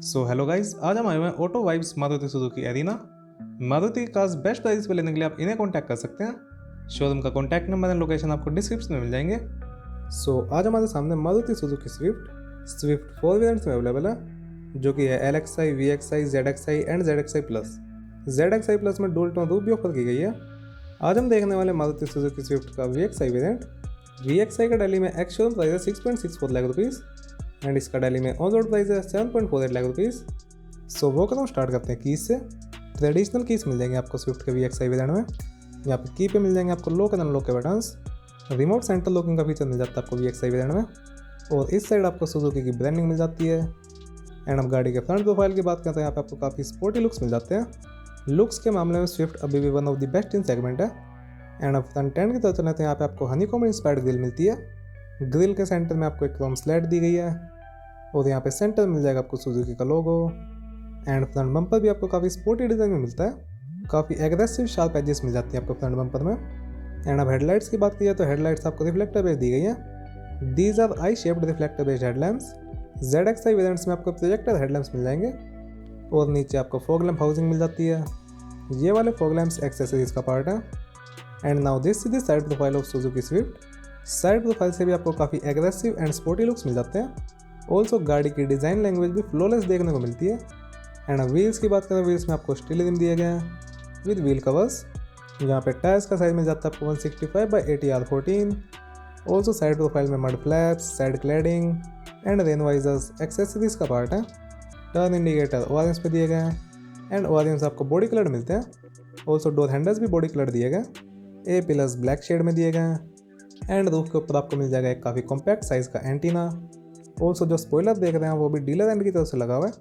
So hello guys, आज हम आए हुए हैं auto vibes Maruti Suzuki arena. Maruti की कार्स बेस्ट प्राइस पे लेने के लिए आप इन्हें कांटेक्ट कर सकते हैं। शोरूम का कांटेक्ट नंबर एंड लोकेशन आपको डिस्क्रिप्शन में मिल जाएंगे। आज हमारे सामने मारुति सुजुकी स्विफ्ट 4 वेरिएंट्स में अवेलेबल है, जो कि है LXi, VXi, ZXi and ZXi plus. ZXi plus में डुअल टोन रूफ भी ऑफर की गई है। आज हम देखने वाले मारुति सुजुकी स्विफ्ट का VXi वेरिएंट। VXi का दिल्ली में एक्स शोरूम प्राइस है 6.64 लाख रुपीज़ एंड इसका दिल्ली में ऑन रोड प्राइस है 7.48 लाख रुपीज़। वो कदम स्टार्ट करते हैं कीज से। ट्रेडिशनल कीज मिल जाएंगे आपको स्विफ्ट के VXi वेरिएंट में। यहाँ पे की पे मिल जाएंगे आपको लॉक एंड अनलॉक के बटन्स। रिमोट सेंट्रल लॉकिंग का फीचर मिल जाता है आपको VXi वेरिएंट में। और इस साइड आपको सुजुकी की ब्रांडिंग मिल जाती है। एंड अब गाड़ी के फ्रंट प्रोफाइल की बात करते हैं, यहाँ पे आपको काफ़ी स्पोर्टी लुक्स मिल जाते हैं। लुक्स के मामले में स्विफ्ट अभी भी one of the best in segment है। एंड अब फ्रंट एंड की तरफ चलते हैं, यहाँ पे आपको हनीकॉम इंस्पायर्ड ग्रिल मिलती है। ग्रिल के सेंटर में आपको एक क्रोम स्लैट दी गई है और यहाँ पे सेंटर मिल जाएगा आपको सुजुकी का लोगो। एंड फ्रंट बम्पर भी आपको काफ़ी स्पोर्टी डिज़ाइन में मिलता है। काफ़ी एग्रेसिव शार्प एजेस मिल जाती है आपको फ्रंट बम्पर में। एंड अब हेडलाइट्स की बात की तो हेडलाइट्स आपको रिफ्लेक्टर बेस दी गई है। These are I shaped reflector based headlamps. ZXi variants में आपको प्रोजेक्टर हेडलैम्प्स मिल जाएंगे और नीचे आपको फॉग लैम्प हाउसिंग मिल जाती है। ये वाले फॉग लैम्प्स एक्सेसरीज का पार्ट है। And now this is the side profile of Suzuki Swift. Side profile से भी आपको काफ़ी एग्रेसिव एंड स्पोर्टी लुक्स मिल जाते हैं। ऑल्सो गाड़ी की डिज़ाइन लैंग्वेज भी फ्लॉलेस देखने को मिलती है। एंड व्हील्स की बात करें, व्हील्स में आपको स्टील रिम दिए गए हैं विद व्हील कवर्स। यहाँ पे टायर्स का साइज मिल जाता है आपको 165/80 R14। ऑल्सो साइड प्रोफाइल में mud flaps, side cladding and rain visors accessories का पार्ट है। टर्न इंडिकेटर ORMs पे दिए गए हैं एंड ORMs आपको बॉडी कलर मिलते हैं। ऑल्सो डोर हैंडल्स भी बॉडी कलर दिए गए। ए पिलर्स ब्लैक शेड में दिए गए हैं। एंड रूफ के ऊपर आपको मिल जाएगा एक काफ़ी कॉम्पैक्ट साइज का एंटीना। ऑल्सो जो स्पॉइलर देख रहे हैं वो भी डीलर एंड की तरफ से लगा हुआ है।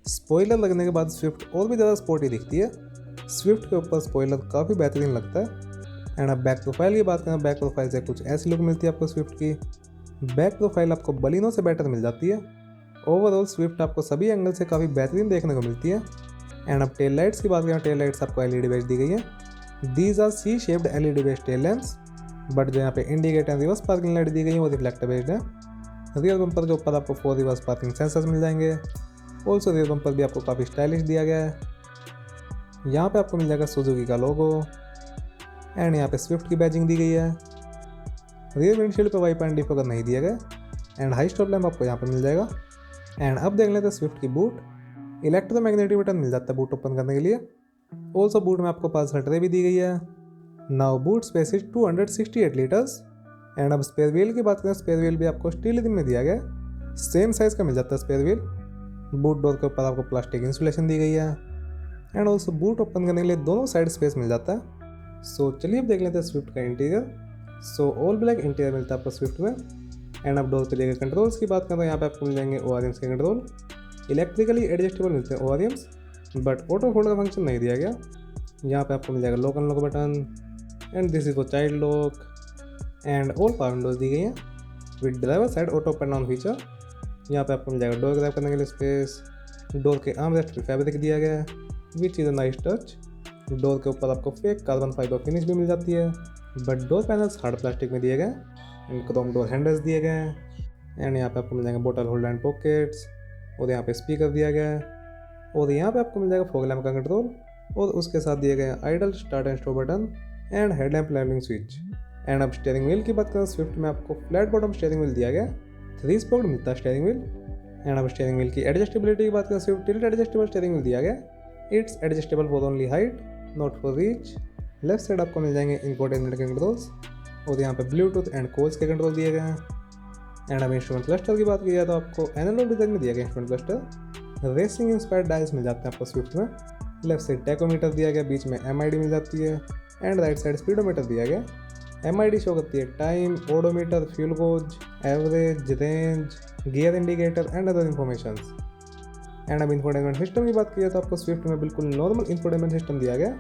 स्पॉइलर लगने के बाद स्विफ्ट और भी ज़्यादा स्पोर्टी दिखती है। स्विफ्ट के ऊपर स्पॉइलर काफ़ी बेहतरीन लगता है। एंड अब बैक प्रोफाइल की बात करें, बैक प्रोफाइल से कुछ ऐसी लुक मिलती है आपको स्विफ्ट की। बैक प्रोफाइल आपको बलिनो से बेटर मिल जाती है। ओवरऑल स्विफ्ट आपको सभी एंगल से काफ़ी बेहतरीन देखने को मिलती है। एंड अब टेल लाइट्स की बात करें, टेल लाइट्स आपको LED बेस्ड दी गई है। These are C shaped LED based tail lamps, but जो यहाँ पे indicator and reverse parking light दी गई है वो रिफ्लेक्टर बेस्ड है। रियर बम्पर के ऊपर आपको 4 रिवर्स पार्किंग सेंसर्स मिल जाएंगे। ऑल्सो रियर बम्पर भी आपको काफ़ी स्टाइलिश दिया गया है। यहाँ पे आपको मिल जाएगा सुजुकी का लोगो एंड यहाँ पे स्विफ्ट की बैजिंग दी गई है। रियर विंडशील्ड पे वाइपर एंड डिफोगर नहीं दिया गया। एंड हाई स्टॉप लैम्प आपको यहाँ पे मिल जाएगा। एंड अब देख लेते हैं स्विफ्ट की बूट। इलेक्ट्रोमैग्नेटिक बटन मिल जाता है बूट ओपन करने के लिए। ऑल्सो बूट में आपको पार्सल ट्रे भी दी गई है। Now boot space is 268 litres. And अब स्पेयर व्हील की बात करें, स्पेयर व्हील भी आपको स्टील रिम में दिया गया है। सेम साइज का मिल जाता है स्पेयर व्हील। बूट डोर के ऊपर आपको प्लास्टिक इंसुलेशन दी गई है। एंड ऑल्सो बूट ओपन करने के लिए दोनों साइड स्पेस मिल जाता है। चलिए अब देख लेते हैं स्विफ्ट का इंटीरियर। ऑल ब्लैक इंटीरियर मिलता है आपको स्विफ्ट में। एंड अब डोर के लिए कंट्रोल्स की बात करें तो यहाँ पे आपको मिल जाएंगे ORMs के कंट्रोल। इलेक्ट्रिकली एडजस्टेबल मिलते हैं ORMs, बट ऑटो होल्ड का फंक्शन नहीं दिया गया। यहाँ पे आपको मिल जाएगा lock unlock button and this is for child lock. And all power windows दी गई हैं with driver side auto open down feature. यहाँ पे आपको मिल जाएगा डोर ग्रैब करने के लिए स्पेस। डोर के आर्म रेस्ट पे फैब्रिक दिया गया है which is a nice touch. Door के ऊपर आपको फेक कार्बन फाइबर फिनिश भी मिल जाती है, but door panels hard plastic में दिए गए एंड क्रोम डोर हैंडल्स दिए गए हैं। एंड यहाँ पे आपको मिल जाएंगे बोतल होल्डर एंड पॉकेट्स और यहाँ पे स्पीकर दिया गया है। और यहाँ पे आपको मिल जाएगा फॉग लैम्प का कंट्रोल और उसके साथ दिए गए idle start and stop button and headlamp levelling switch. And अब स्टीयरिंग व्हील की बात करें, स्विफ्ट में आपको फ्लैट बॉटम स्टीयरिंग व्हील दिया गया, 3 स्पोक मिलता है स्टीयरिंग व्हील। एंड अब स्टीयरिंग व्हील की एडजस्टेबिलिटी की बात करें, Swift tilt adjustable steering wheel दिया गया। It's adjustable for only height, not for reach. Left side आपको मिल जाएंगे इंफोटेनमेंट के कंट्रोल्स और यहाँ पे ब्लूटूथ एंड कॉल्स के कंट्रोल दिए गए हैं। एंड अब इंस्ट्रूमेंट क्लस्टर की बात की जाए तो आपको एनालॉग डिजाइन में दिया गया instrument cluster. Racing inspired dials मिल जाते हैं आपको स्विफ्ट में। लेफ्ट साइड टैकोमीटर दिया गया, बीच में MID मिल जाती है एंड राइट साइड स्पीडोमीटर दिया गया। MID शो करती है time, odometer, fuel goes, average, range, gear indicator and other information. And अब इंफोटेनमेंट सिस्टम की बात की जाए तो आपको स्विफ्ट में बिल्कुल नॉर्मल इंफोटेनमेंट सिस्टम दिया गया,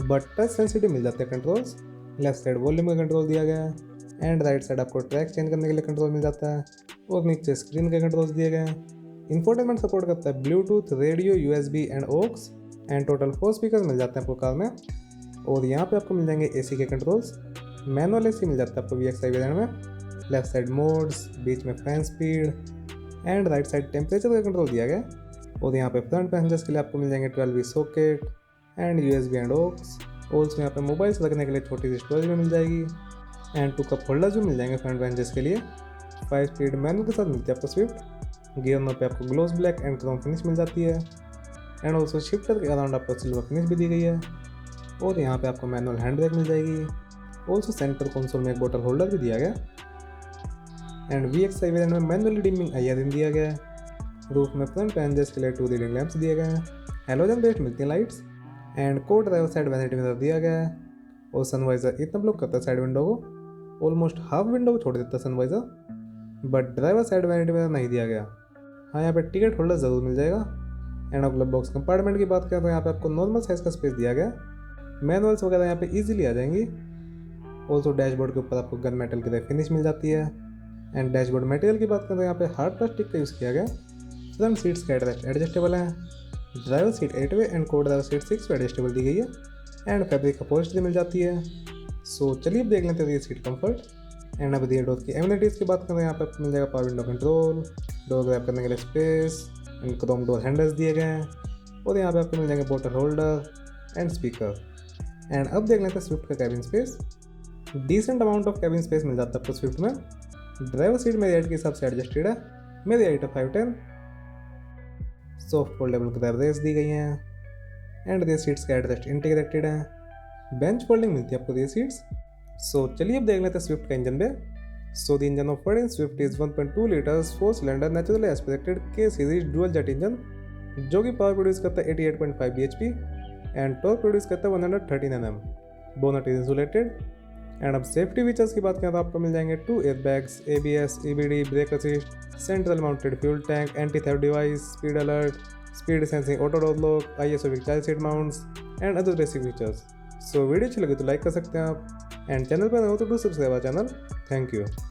बट टच सेंसिटिव मिल जाते हैं कंट्रोल्स। लेफ्ट साइड वॉल्यूम का कंट्रोल दिया गया है एंड राइट साइड आपको ट्रैक चेंज करने के लिए कंट्रोल मिल जाता है और नीचे स्क्रीन के कंट्रोल्स दिए गए हैं। इंफोटेनमेंट सपोर्ट करता है Bluetooth, radio, USB and aux and total 4 speaker मिल जाते हैं आपको कार में। और यहाँ पे आपको मिल जाएंगे AC के कंट्रोल्स। मैनुअल AC मिल जाता है आपको VXi वेरिएंट में। लेफ्ट साइड मोड्स, बीच में fan speed and right side temperature का कंट्रोल दिया गया। और यहाँ पे फ्रंट पैसेंजर्स के लिए आपको मिल जाएंगे 12V socket and USB and aux. Also यहाँ पे मोबाइल्स रखने के लिए छोटी सी स्टोरेज में मिल जाएगी एंड 2 कप होल्डर्स भी मिल जाएंगे फ्रंट पैसेंजर्स के लिए। 5 स्पीड मैनुअल के साथ मिलती है आपको स्विफ्ट। गियर नोब पे आपको gloss black and chrome finish मिल जाती है एंड ऑल्सो शिफ्टर के अराउंड आपको सिल्वर फिनिश भी दी गई है। और यहाँ पे आपको मैनुअल हैंड ब्रेक मिल जाएगी। ऑल्सो सेंटर कंसोल में एक बोतल होल्डर भी दिया गया एंड VXI वेरिएंट में मैनुअली डिमिंग IR इन दिया गया है। रूफ में फ्रंट पैसेंजर्स के लिए 2 रीडिंग लैंप्स दिए गए हैं। हेलोजन बेस्ड मिलती हैं लाइट्स एंड को ड्राइवर साइड वैनिटी मिरर दिया गया है। और सनवाइजर इतना ब्लॉक करता है साइड विंडो को, ऑलमोस्ट हाफ विंडो को छोड़ देता है sun visor, but driver side vanity mirror नहीं दिया गया। हाँ, यहाँ पे टिकट होल्डर ज़रूर मिल जाएगा। एंड अब ग्लव बॉक्स कंपार्टमेंट की बात करें तो यहाँ पे आपको नॉर्मल साइज़ का स्पेस दिया गया। मैनुअल्स वगैरह यहाँ पे ईजिली आ जाएंगी। ऑल्सो डैशबोर्ड के ऊपर आपको गन मेटल की फिनिश मिल जाती है एंड डैशबोर्ड मटेरियल की बात करें तो यहाँ पे हार्ड प्लास्टिक का यूज़ किया गया। फ्रंट सीट्स का हेडरेस्ट एडजस्टेबल है। ड्राइवर सीट 8 वे एंड को ड्राइवर सीट 6 वे एडजस्टेबल दी गई है एंड फैब्रिक अपहोल्स्ट्री मिल जाती है। सो चलिए अब देख लेते हैं ये सीट कंफर्ट। एंड अब रियर डोर की एमिनिटीज़ की बात करें तो यहाँ पे आपको मिल जाएगा power window control, door grab करने के लिए space and Chrome door handles दिए गए हैं। और यहाँ पे आपको मिल जाएंगे बोतल होल्डर एंड स्पीकर। एंड अब देख लेते हैं स्विफ्ट का cabin space. Decent amount of cabin space मिल जाता है आपको स्विफ्ट में। ड्राइवर सीट मेरी हाइट के हिसाब से एडजस्टेड है। मेरी हाइट है 5'10". सॉफ्ट फोल्डेबल ग्रैब रेल्स दी गई हैं एंड रियर सीट्स का हेडरेस्ट इंटीग्रेटेड है। बेंच फोल्डिंग मिलती है आपको रियर सीट्स। सो चलिए अब देख लेते हैं स्विफ्ट का इंजन पे। So the engine of Ford Swift is 1.2 litres 4 cylinder naturally aspirated K series dual jet engine, जो कि पावर प्रोड्यूस करता है 88.5 bhp एंड टॉर्क प्रोड्यूस करता है 113 Nm। Bonnet is insulated. And अब सेफ्टी फीचर्स की बात करें तो आपको मिल जाएंगे 2 airbags, ABS, EBD, brake assist, central mounted fuel tank, anti theft device, speed alert, speed sensing auto door lock, ISO with child seat mounts and other basic features. So video अच्छी लगी तो लाइक कर सकते हैं आप and channel पर नए हो तो do subscribe our channel. Thank you.